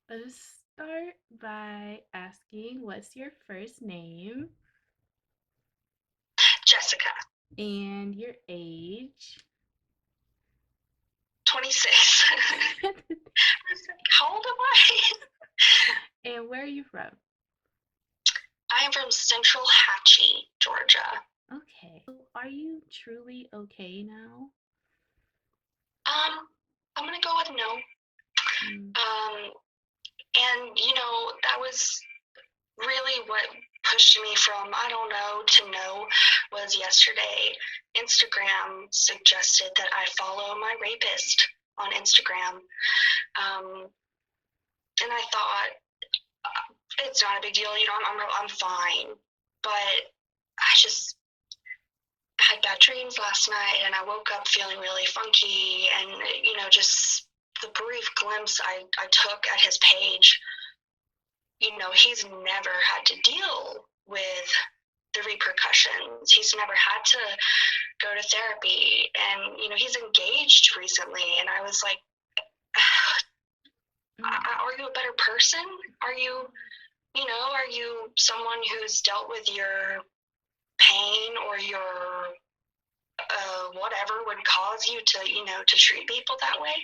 Let's start by asking what's your first name Jessica, and your age. 26. How old am I? And where are you from? I am from Central Hatchie, Georgia. Okay. So are you truly okay now? Um, I'm gonna go with no. Mm, And that was really what pushed me from I don't know to no was yesterday. Instagram suggested that I follow my rapist on Instagram. Um, and I thought it's not a big deal, I'm fine. But I just had bad dreams last night and I woke up feeling really funky and just the brief glimpse I took at his page, he's never had to deal with the repercussions. He's never had to go to therapy and he's engaged recently and I was like, mm, are you a better person? Are you are you someone who's dealt with your pain or your whatever would cause you to, to treat people that way.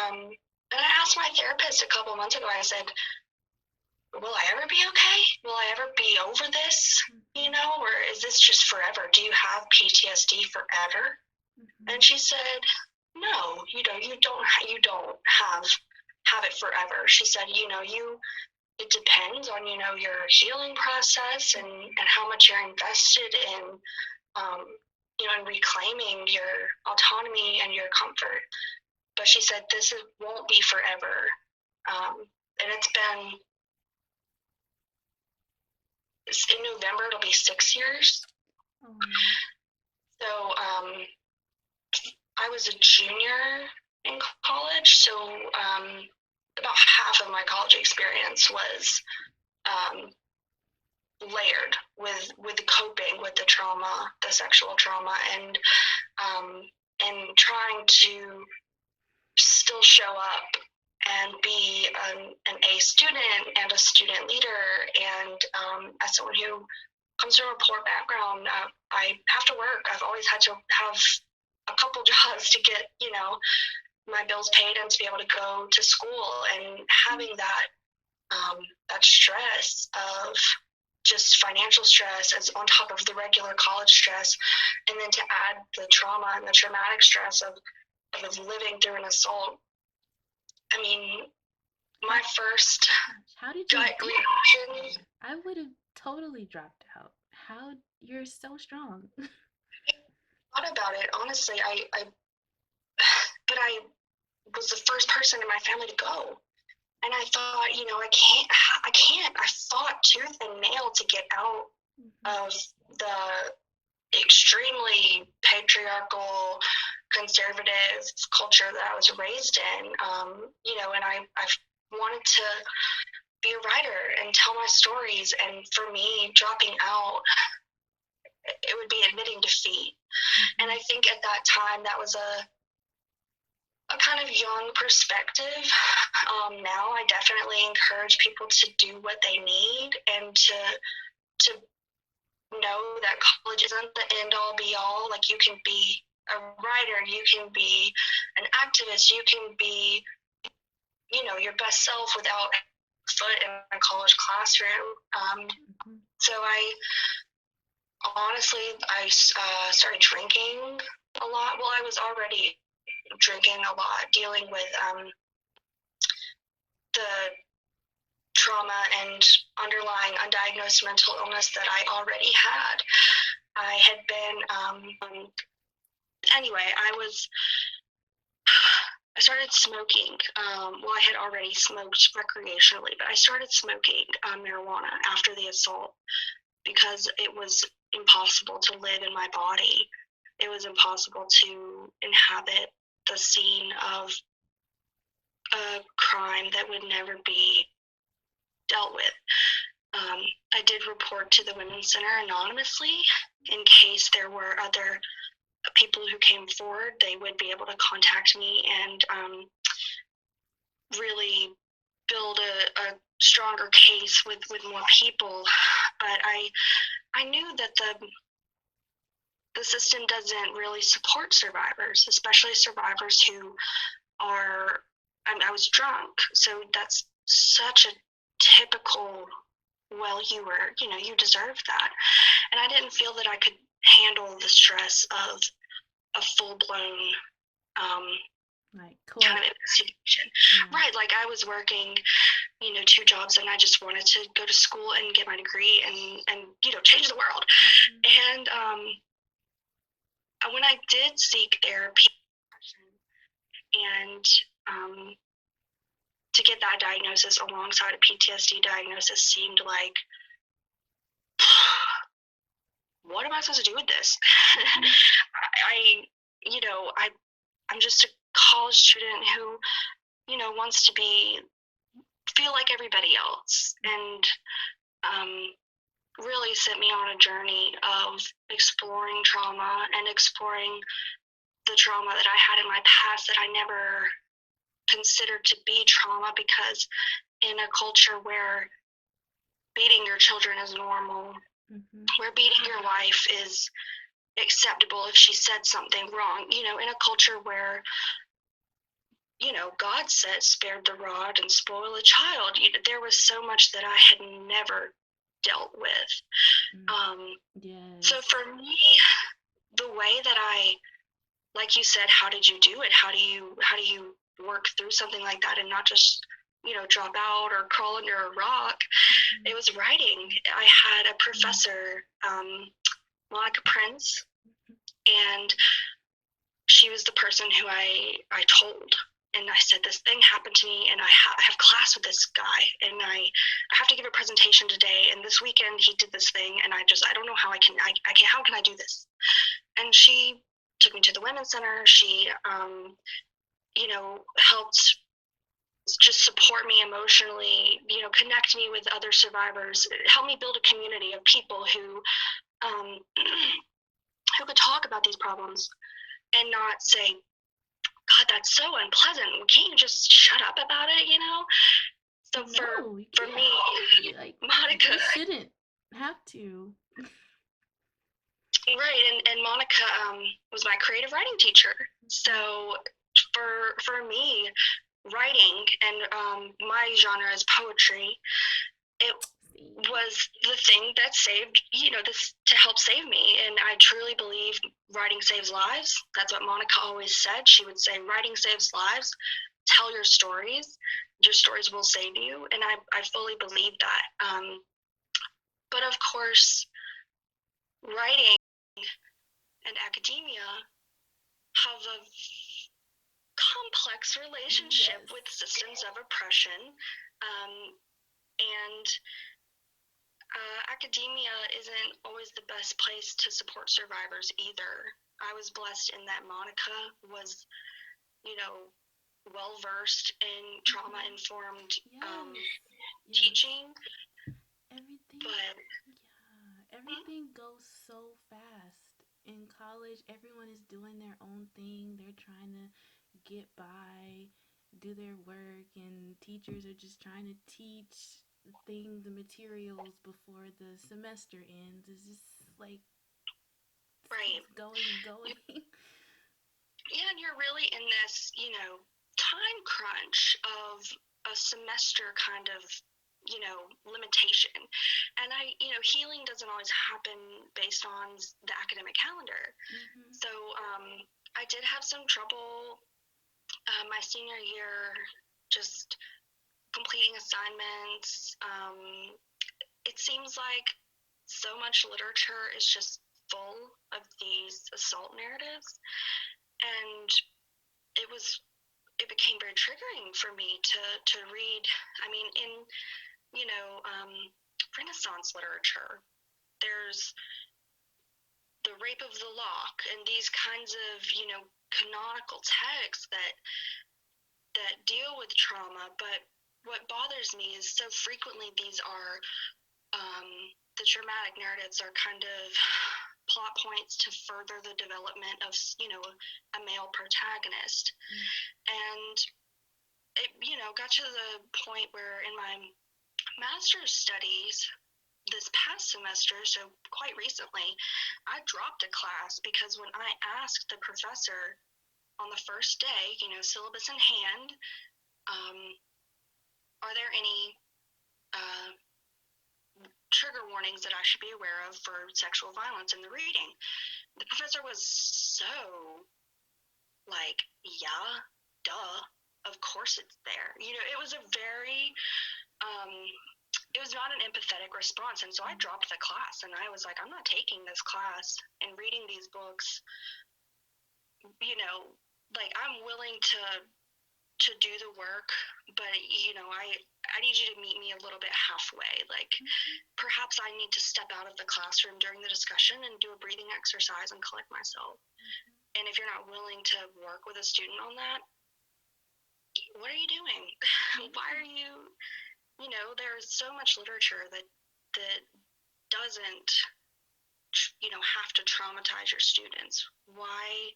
And I asked my therapist a couple months ago, I said, will I ever be okay? Will I ever be over this? Or is this just forever? Do you have PTSD forever? And she said, no, you don't have it forever. She said, it depends on, your healing process and how much you're invested in um, in reclaiming your autonomy and your comfort. But she said won't be forever, and in November it'll be 6 years. um, So I was a junior in college, so about half of my college experience was um, layered with coping with the trauma, the sexual trauma, and trying to still show up and be an A student and a student leader. And as someone who comes from a poor background, I have to work. I've always had to have a couple jobs to get, my bills paid and to be able to go to school. And having that stress of just financial stress as on top of the regular college stress, and then to add the trauma and the traumatic stress of living through an assault. I mean, my first how did you gut reaction. I would have totally dropped out. How you're so strong. I thought about it honestly. But I was the first person in my family to go, and I thought, I can't. I fought tooth and nail to get out of the extremely patriarchal, conservative culture that I was raised in. And I wanted to be a writer and tell my stories. And for me, dropping out, it would be admitting defeat. And I think at that time, that was a kind of young perspective. Now I definitely encourage people to do what they need and to know that college isn't the end all be all. Like, you can be a writer, you can be an activist, you can be, your best self without a foot in a college classroom. So I started drinking a lot. Well, I was already drinking a lot, dealing with the trauma and underlying undiagnosed mental illness that I already had. I had been, anyway, I started smoking. Well, I had already smoked recreationally, but I started smoking marijuana after the assault because it was impossible to live in my body. It was impossible to inhabit the scene of a crime that would never be dealt with. I did report to the Women's Center anonymously in case there were other people who came forward. They would be able to contact me and really build a stronger case with more people. But I knew that the system doesn't really support survivors, especially survivors who are, I was drunk. So that's such a typical, well, you deserve that. And I didn't feel that I could handle the stress of a full-blown Like kind court. of investigation. Yeah. Right, like I was working, 2 jobs, and I just wanted to go to school and get my degree and change the world. Mm-hmm. And when I did seek therapy and to get that diagnosis alongside a PTSD diagnosis seemed like, what am I supposed to do with this? I, I'm just a college student who, wants to feel like everybody else, and really set me on a journey of exploring trauma and exploring the trauma that I had in my past that I never considered to be trauma, because in a culture where beating your children is normal, Mm-hmm. where beating your wife is acceptable if she said something wrong, in a culture where, God said, spared the rod and spoil a child. There was so much that I had never dealt with. Yes. So for me, the way that like you said, how did you do it? How do you work through something like that and not just, drop out or crawl under a rock? Mm-hmm. It was writing. I had a professor, Monica Prince, and she was the person who I told. And I said, this thing happened to me, and I have class with this guy, and I have to give a presentation today, and this weekend he did this thing, and I don't know how I can how can I do this? And she took me to the Women's Center. She, helped just support me emotionally, connect me with other survivors, help me build a community of people who, who could talk about these problems and not say, God, that's so unpleasant. Can't you just shut up about it, So No, you for me, can't. Like, Monica, you shouldn't have to. right, and Monica was my creative writing teacher. So for me, writing, and my genre is poetry, it was the thing that saved, this to help save me. And I truly believe writing saves lives. That's what Monica always said. She would say, writing saves lives. Tell your stories. Your stories will save you. And I fully believe that. But of course, writing and academia have a complex relationship Yes. with systems of oppression. And academia isn't always the best place to support survivors either. I was blessed in that Monica was, well versed in trauma informed Yes. teaching, Everything, but everything goes so fast. In college, everyone is doing their own thing. They're trying to get by, do their work, and teachers are just trying to teach the materials before the semester ends. It's just like it right. keeps going and going. Yeah, and you're really in this, time crunch of a semester kind of, limitation. And healing doesn't always happen based on the academic calendar. Mm-hmm. So I did have some trouble my senior year, just completing assignments. It seems like so much literature is just full of these assault narratives, and it became very triggering for me to read. I mean, in Renaissance literature, there's the Rape of the Lock and these kinds of canonical texts that deal with trauma. But what bothers me is so frequently these are the dramatic narratives are kind of plot points to further the development of a male protagonist. And it, got to the point where in my master's studies this past semester, so quite recently, I dropped a class because when I asked the professor on the first day, syllabus in hand, are there any trigger warnings that I should be aware of for sexual violence in the reading? The professor was so like, yeah, duh, of course it's there. It was a very, it was not an empathetic response. And so I dropped the class and I was like, I'm not taking this class and reading these books. Like I'm willing to do the work, but I need you to meet me a little bit halfway. Like perhaps I need to step out of the classroom during the discussion and do a breathing exercise and collect myself. And if you're not willing to work with a student on that, what are you doing? Why are you, there's so much literature that doesn't, have to traumatize your students. Why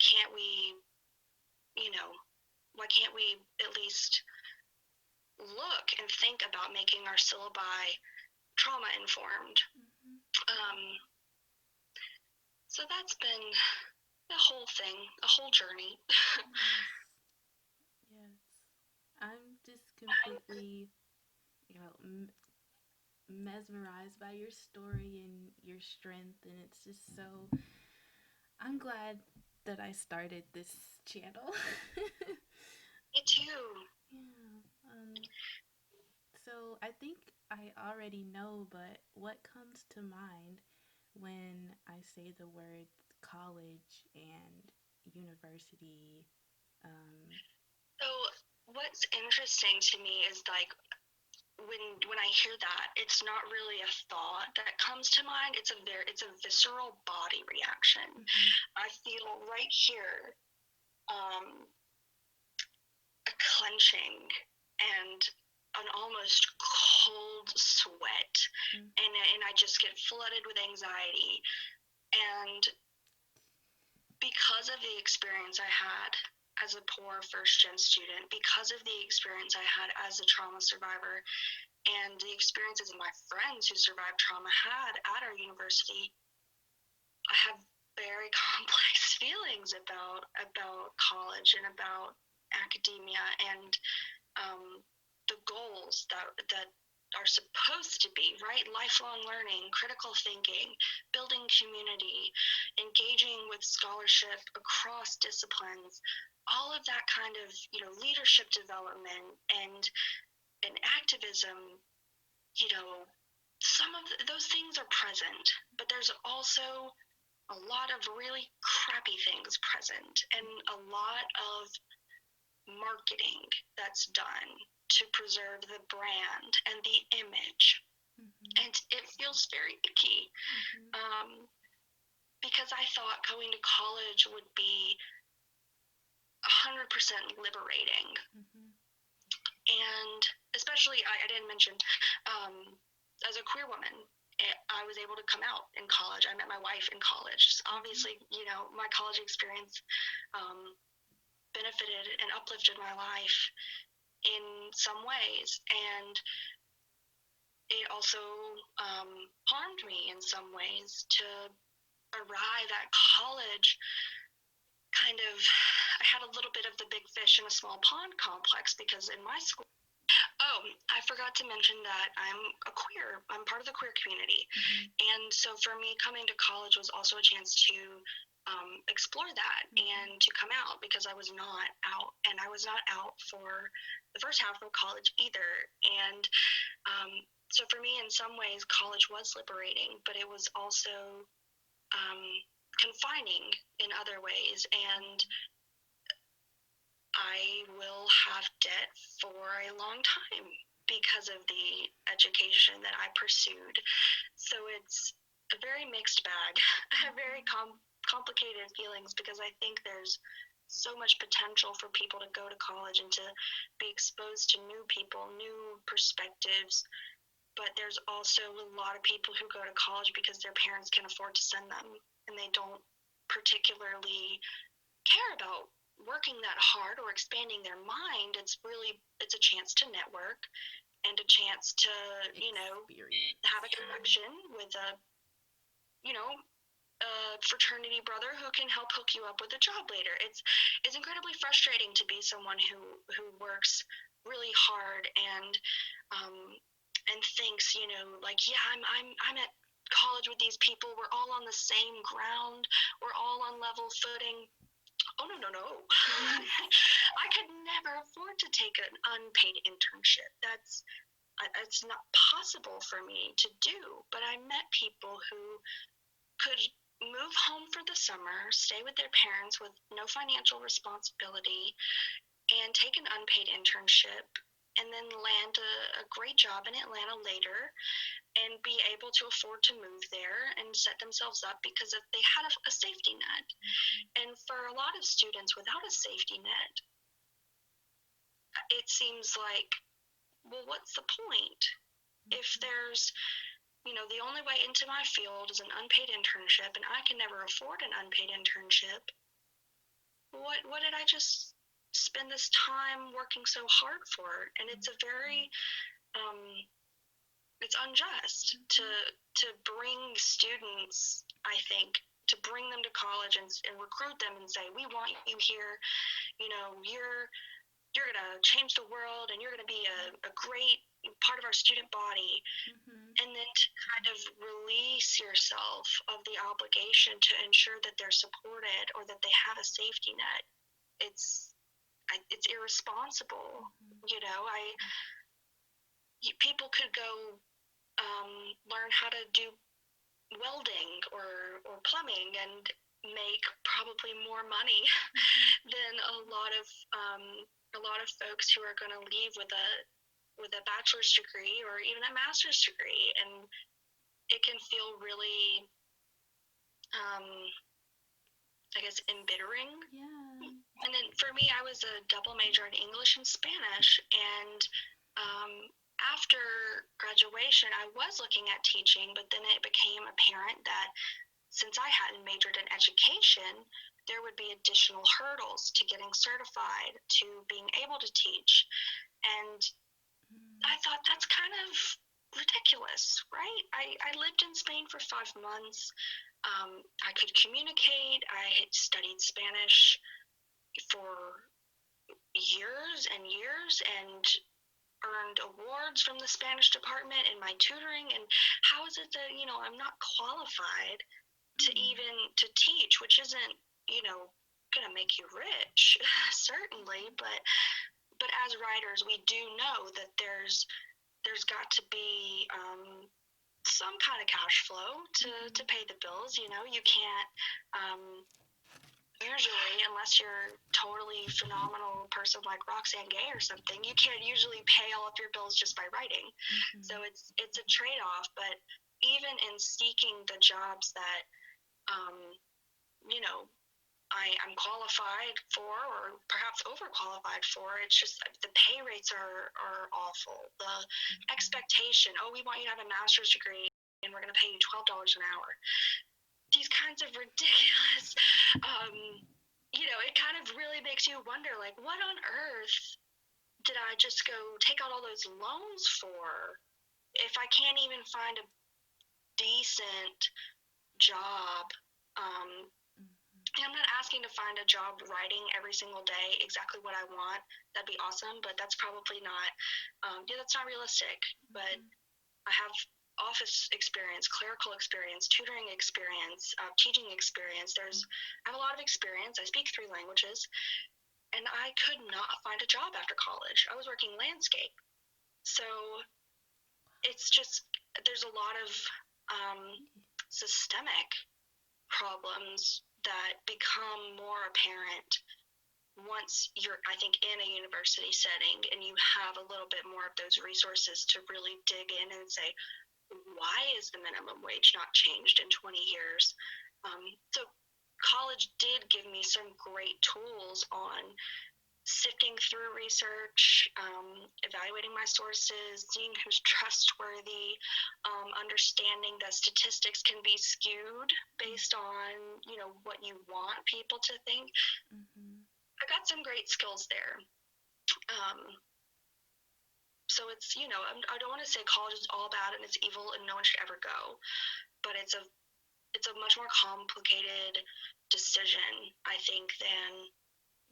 can't we, why can't we at least look and think about making our syllabi trauma informed? So that's been a whole thing, a whole journey. Yes. I'm just completely, mesmerized by your story and your strength, and it's just so. I'm glad that I started this channel. Me too. Yeah. So I think I already know, but what comes to mind when I say the words college and university? Um, So what's interesting to me is like when I hear that, it's not really a thought that comes to mind. It's a visceral body reaction. I feel right here a clenching and an almost cold sweat, and I just get flooded with anxiety. And because of the experience I had as a poor first-gen student, because of the experience I had as a trauma survivor, and the experiences my friends who survived trauma had at our university, I have very complex feelings about college and about academia and the goals that are supposed to be, right? Lifelong learning, critical thinking, building community, engaging with scholarship across disciplines, all of that kind of, leadership development and activism, some of those things are present, but there's also a lot of really crappy things present and a lot of marketing that's done to preserve the brand and the image. And it feels very icky because I thought going to college would be 100% liberating. And especially, I didn't mention, as a queer woman, I was able to come out in college. I met my wife in college. Obviously, my college experience benefited and uplifted my life in some ways, and it also harmed me in some ways to arrive at college kind of. I had a little bit of the big fish in a small pond complex because in my school, I forgot to mention that I'm part of the queer community. And so for me, coming to college was also a chance to explore that and to come out, because I was not out, and I was not out for the first half of college either. And so for me, in some ways, college was liberating, but it was also confining in other ways. And I will have debt for a long time because of the education that I pursued. So it's a very mixed bag. I have very complicated feelings because I think there's so much potential for people to go to college and to be exposed to new people, new perspectives. But there's also a lot of people who go to college because their parents can afford to send them, and they don't particularly care about working that hard or expanding their mind. It's a chance to network and a chance to, Experience. have a connection with a, a fraternity brother who can help hook you up with a job later. It's incredibly frustrating to be someone who works really hard um, and thinks, like, yeah, I'm at college with these people. We're all on the same ground. We're all on level footing. Oh, no, no, no. I could never afford to take an unpaid internship. It's not possible for me to do. But I met people who could move home for the summer, stay with their parents with no financial responsibility, and take an unpaid internship, and then land a great job in Atlanta later and be able to afford to move there and set themselves up because they had a safety net. And for a lot of students without a safety net, it seems like, well, what's the point? If there's, the only way into my field is an unpaid internship and I can never afford an unpaid internship, what did I just spend this time working so hard for? And it's a very, it's unjust to bring students, I think, to bring them to college and recruit them and say, we want you here, you're going to change the world and you're going to be a great part of our student body. And then to kind of release yourself of the obligation to ensure that they're supported or that they have a safety net. It's irresponsible. People could go learn how to do welding or plumbing and make probably more money than a lot of folks who are going to leave with a bachelor's degree or even a master's degree. And it can feel really, I guess, embittering. Yeah. And then for me, I was a double major in English and Spanish. And after graduation, I was looking at teaching, but then it became apparent that since I hadn't majored in education, there would be additional hurdles to getting certified, to being able to teach. And I thought, that's kind of ridiculous, right? I lived in Spain for 5 months. I could communicate. I had studied Spanish for years and years and earned awards from the Spanish department in my tutoring. And how is it that, I'm not qualified to even to teach, which isn't, going to make you rich, certainly, but as writers, we do know that there's got to be some kind of cash flow to pay the bills. You can't usually, unless you're a totally phenomenal person like Roxane Gay or something, you can't usually pay all of your bills just by writing. So it's a trade-off. But even in seeking the jobs that I'm qualified for, or perhaps overqualified for, it's just the pay rates are awful. The expectation, we want you to have a master's degree and we're going to pay you $12 an hour. These kinds of ridiculous, it kind of really makes you wonder, like, what on earth did I just go take out all those loans for if I can't even find a decent job? I'm not asking to find a job writing every single day exactly what I want. That'd be awesome, but that's probably not, that's not realistic. But I have office experience, clerical experience, tutoring experience, teaching experience. I have a lot of experience. I speak 3 languages, and I could not find a job after college. I was working landscape. So it's just, there's a lot of systemic problems that become more apparent once you're, I think, in a university setting and you have a little bit more of those resources to really dig in and say, why is the minimum wage not changed in 20 years? So college did give me some great tools on sifting through research, evaluating my sources, seeing who's trustworthy, understanding that statistics can be skewed based on, what you want people to think. got some great skills there. So it's, I don't want to say college is all bad and it's evil and no one should ever go, but it's a much more complicated decision, I think, than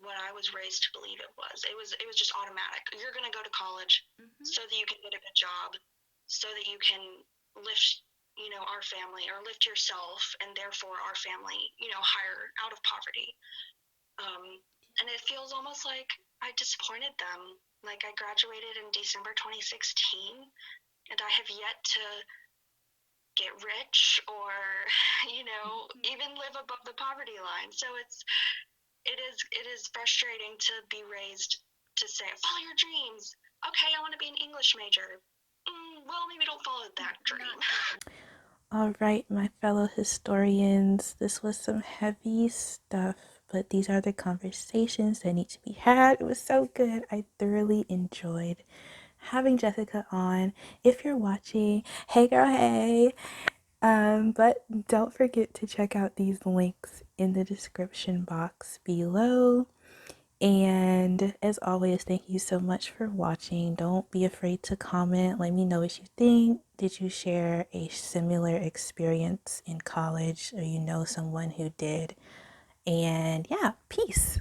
what I was raised to believe it was. It was just automatic. You're going to go to college so that you can get a good job, so that you can lift, our family, or lift yourself and therefore our family, higher out of poverty. And it feels almost like I disappointed them. Like, I graduated in December 2016 and I have yet to get rich or, even live above the poverty line. So it is frustrating to be raised to say, follow your dreams. Okay, I want to be an English major. Well, maybe don't follow that dream. All right, my fellow historians, this was some heavy stuff, but these are the conversations that need to be had. It was so good. I thoroughly enjoyed having Jessica on. If you're watching, hey girl, hey. But don't forget to check out these links in the description box below. And as always, thank you so much for watching. Don't be afraid to comment. Let me know what you think. Did you share a similar experience in college, or you know someone who did? And yeah, peace.